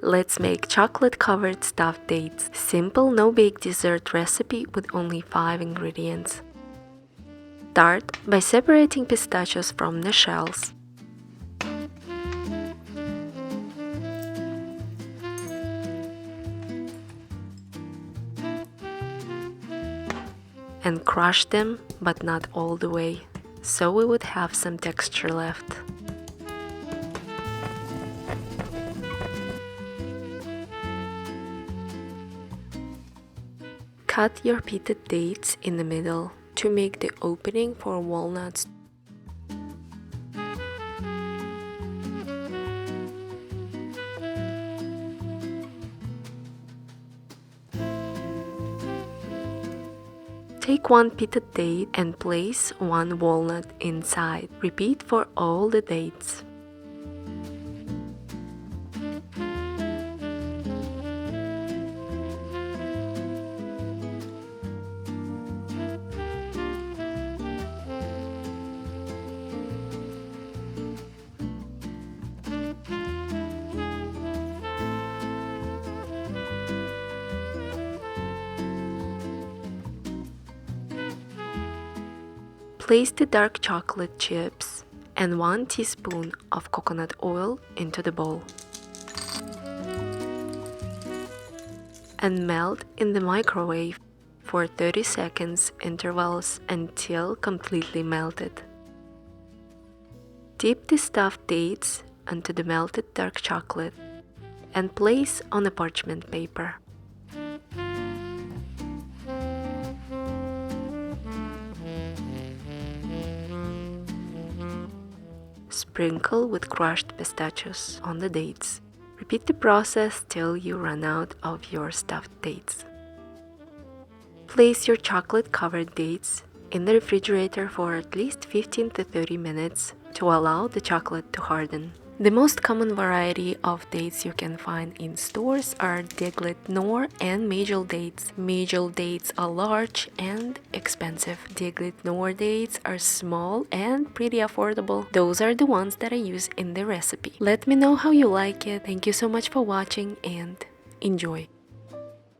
Let's make chocolate-covered stuffed dates. Simple no-bake dessert recipe with only 5 ingredients. Start by separating pistachios from the shells. And crush them, but not all the way, so we would have some texture left. Cut your pitted dates in the middle to make the opening for walnuts. Take one pitted date and place one walnut inside. Repeat for all the dates. Place the dark chocolate chips and 1 teaspoon of coconut oil into the bowl. And melt in the microwave for 30 seconds intervals until completely melted. Dip the stuffed dates into the melted dark chocolate and place on a parchment paper. Sprinkle with crushed pistachios on the dates. Repeat the process till you run out of your stuffed dates. Place your chocolate-covered dates in the refrigerator for at least 15 to 30 minutes to allow the chocolate to harden. The most common variety of dates you can find in stores are Deglet Noor and Medjool dates. Medjool dates are large and expensive. Deglet Noor dates are small and pretty affordable. Those are the ones that I use in the recipe. Let me know how you like it. Thank you so much for watching and enjoy!